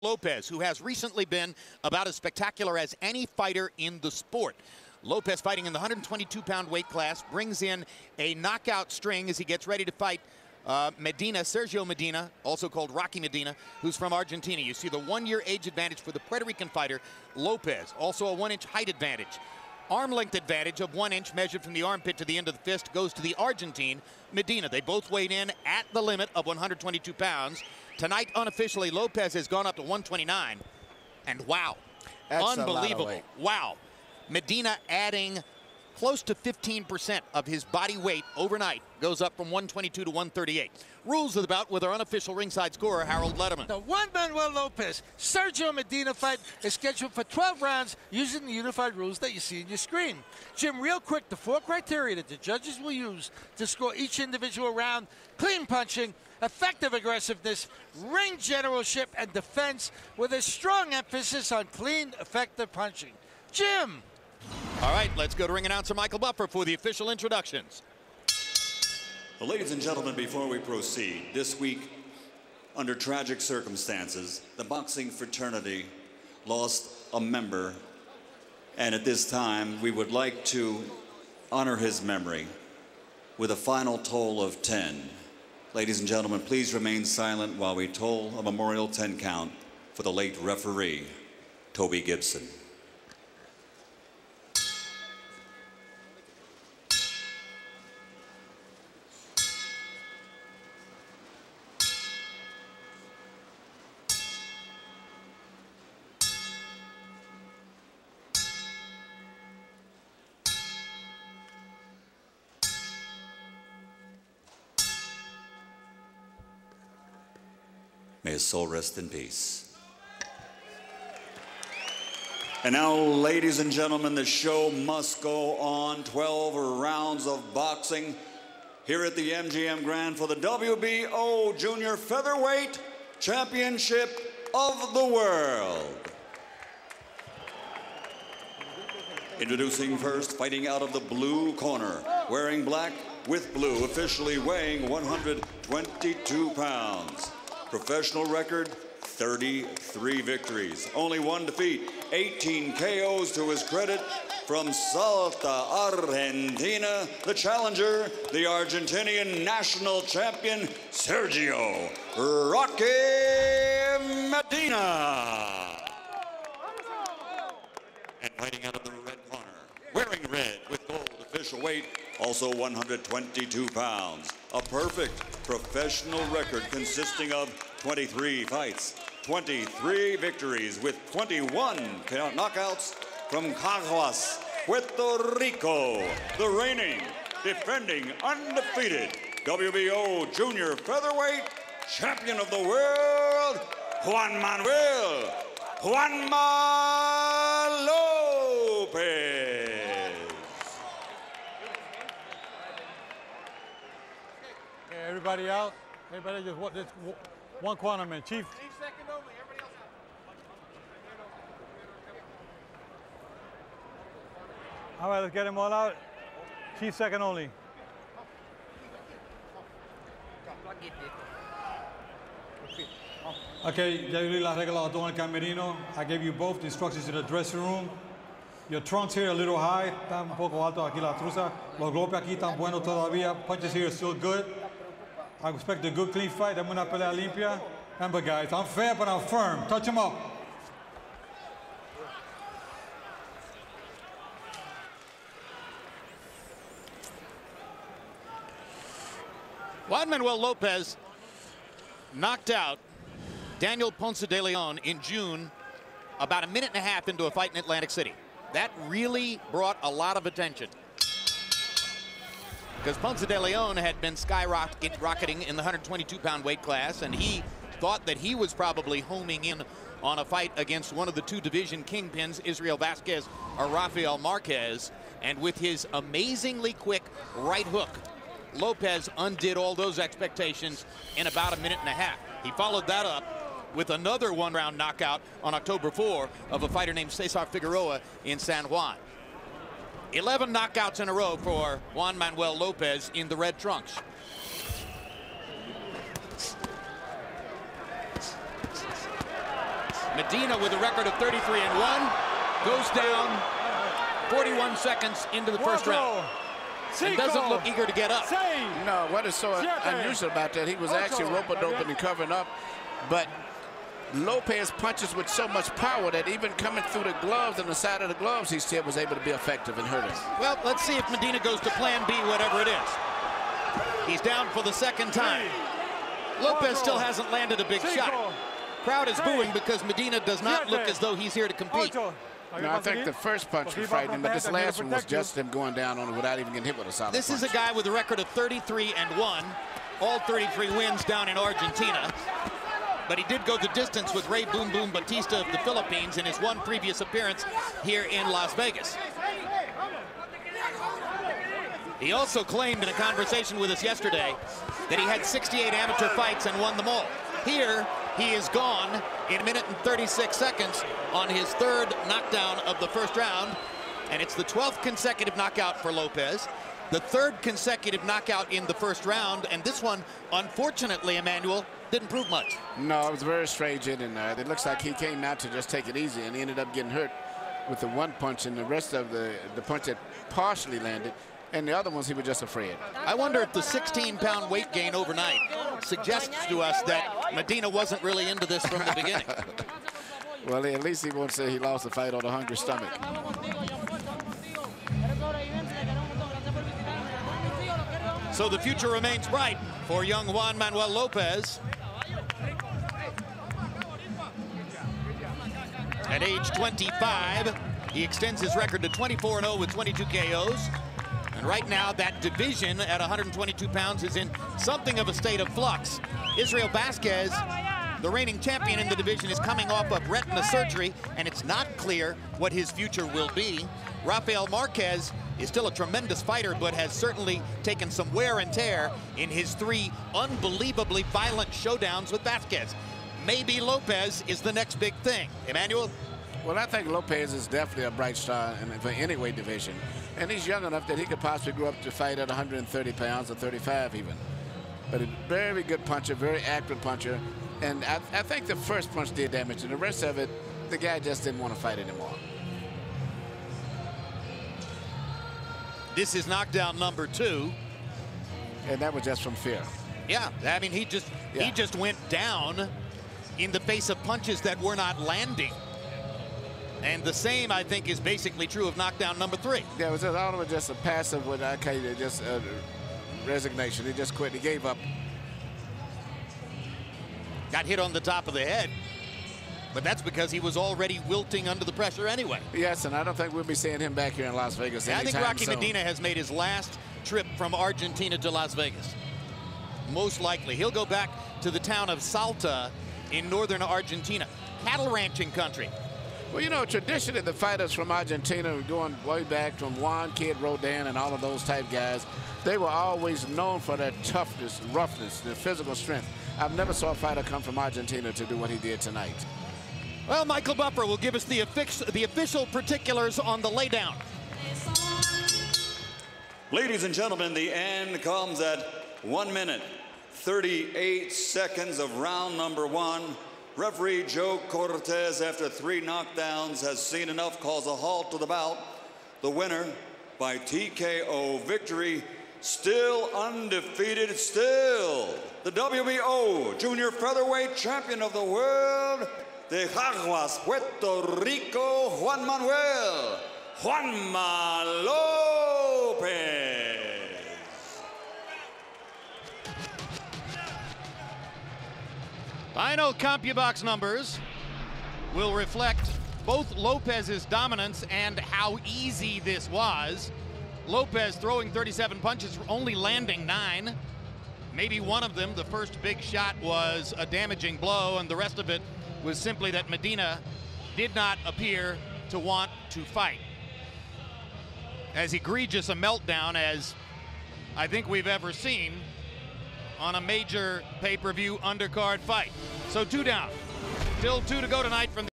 Lopez, who has recently been about as spectacular as any fighter in the sport. Lopez, fighting in the 122-pound weight class, brings in a knockout string as he gets ready to fight Sergio Medina, also called Rocky Medina, who's from Argentina. You see the 1-year age advantage for the Puerto Rican fighter Lopez, also a 1-inch height advantage. Arm length advantage of 1 inch measured from the armpit to the end of the fist goes to the Argentine Medina. They both weighed in at the limit of 122 pounds. Tonight, unofficially, Lopez has gone up to 129. And wow, that's unbelievable. Wow. Medina adding close to 15% of his body weight overnight, goes up from 122 to 138. Rules of the bout with our unofficial ringside scorer, Harold Letterman. The Juan Manuel Lopez Sergio Medina fight is scheduled for 12 rounds using the unified rules that you see on your screen. Jim, real quick, the 4 criteria that the judges will use to score each individual round: clean punching, effective aggressiveness, ring generalship, and defense, with a strong emphasis on clean, effective punching. Jim. All right, let's go to ring announcer Michael Buffer for the official introductions. Well, ladies and gentlemen, before we proceed, this week, under tragic circumstances, the boxing fraternity lost a member, and at this time, we would like to honor his memory with a final toll of 10. Ladies and gentlemen, please remain silent while we toll a memorial 10 count for the late referee, Toby Gibson. May his soul rest in peace. And now, ladies and gentlemen, the show must go on. 12 rounds of boxing here at the MGM Grand for the WBO Junior Featherweight Championship of the World. Introducing first, fighting out of the blue corner, wearing black with blue, officially weighing 122 pounds. Professional record, 33 victories, only 1 defeat, 18 KOs to his credit. From Salta, Argentina, the challenger, the Argentinian national champion, Sergio Rocky Medina. And fighting out of the red corner, wearing red with gold official weight, also 122 pounds. A perfect professional record consisting of 23 fights, 23 victories with 21 knockouts. From Caguas, Puerto Rico, the reigning, defending, undefeated WBO Junior Featherweight Champion of the World, Juan Manuel Lopez. Okay, everybody out. Everybody just one corner, man. Chief. Second only, everybody else out. All right, let's get them all out. Chief second only. Okay, ya vi las reglas en el camerino. I gave you both the instructions to the dressing room. Your trunks here are a little high. Está un poco alto aquí la truza. Los golpes aquí están buenos todavía. Punches here are still good. I expect a good, clean fight. I'm una pelea limpia. Remember, guys, I'm fair, but I'm firm. Touch him up. Juan Manuel Lopez knocked out Daniel Ponce de Leon in June, about a minute and a half into a fight in Atlantic City. That really brought a lot of attention, because Ponce de Leon had been skyrocketing in the 122-pound weight class, and he thought that he was probably homing in on a fight against one of the 2 division kingpins, Israel Vasquez or Rafael Marquez. And with his amazingly quick right hook, Lopez undid all those expectations in about a minute and a half. He followed that up with another 1-round knockout on October 4 of a fighter named Cesar Figueroa in San Juan. 11 knockouts in a row for Juan Manuel Lopez in the red trunks. Medina with a record of 33-1 goes down 41 seconds into the first round. And doesn't look eager to get up. No, what is so unusual about that, he was actually rope-a-doping and covering up, but Lopez punches with so much power that even coming through the gloves and the side of the gloves, he still was able to be effective in hurting. Well, let's see if Medina goes to plan B, whatever it is. He's down for the second time. Lopez still hasn't landed a big shot. Crowd is booing because Medina does not look as though he's here to compete. No, I think the first punch was frightening, but this last one was just him going down on it without even getting hit with a solid This punch. is a guy with a record of 33-1, all 33 wins down in Argentina. But he did go the distance with Ray Boom Boom Batista of the Philippines in his one previous appearance here in Las Vegas. He also claimed in a conversation with us yesterday that he had 68 amateur fights and won them all. Here, he is gone in 1 minute and 36 seconds on his third knockdown of the first round. And it's the 12th consecutive knockout for Lopez, the third consecutive knockout in the first round. And this one, unfortunately, Emmanuel, didn't prove much. No, it was very strange in there. It looks like he came out to just take it easy, and he ended up getting hurt with the one punch, and the rest of the punch that partially landed, and the other ones he was just afraid. I wonder if the 16-pound weight gain overnight suggests to us that Medina wasn't really into this from the beginning. Well, at least he won't say he lost the fight on a hungry stomach. So the future remains bright for young Juan Manuel Lopez. At age 25, he extends his record to 24-0 with 22 KOs. And right now, that division at 122 pounds is in something of a state of flux. Israel Vasquez, the reigning champion in the division, is coming off of retina surgery, and it's not clear what his future will be. Rafael Marquez is still a tremendous fighter, but has certainly taken some wear and tear in his 3 unbelievably violent showdowns with Vasquez. Maybe Lopez is the next big thing. Emmanuel? Well, I think Lopez is definitely a bright star for any weight division. And he's young enough that he could possibly grow up to fight at 130 pounds or 35 even. But a very good puncher, very accurate puncher. And I think the first punch did damage, and the rest of it, the guy just didn't want to fight anymore. This is knockdown number 2. And that was just from fear. Yeah, I mean, he just went down in the face of punches that were not landing. And the same, I think, is basically true of knockdown number 3. Yeah, it was just a passive, what I call it, just resignation. He just quit. He gave up. Got hit on the top of the head, but that's because he was already wilting under the pressure anyway. Yes, and I don't think we'll be seeing him back here in Las Vegas anytime soon. I think Rocky Medina has made his last trip from Argentina to Las Vegas. Most likely. He'll go back to the town of Salta in northern Argentina, cattle ranching country. Well, you know, traditionally the fighters from Argentina, going way back from Juan Kid Rodan and all of those type guys, they were always known for their toughness, roughness, their physical strength. I've never saw a fighter come from Argentina to do what he did tonight. Well, Michael Buffer will give us the official particulars on the laydown. Ladies and gentlemen, the end comes at 1 minute, 38 seconds of round number 1. Referee Joe Cortez, after 3 knockdowns, has seen enough, calls a halt to the bout. The winner by TKO victory, still undefeated, still the WBO Junior Featherweight Champion of the World, de Jaguas, Puerto Rico, Juan Manuel Juanma Lopez. Final CompuBox numbers will reflect both Lopez's dominance and how easy this was. Lopez throwing 37 punches, only landing 9. Maybe one of them, the first big shot, was a damaging blow, and the rest of it was simply that Medina did not appear to want to fight. As egregious a meltdown as I think we've ever seen on a major pay-per-view undercard fight. So 2 down. Still 2 to go tonight from the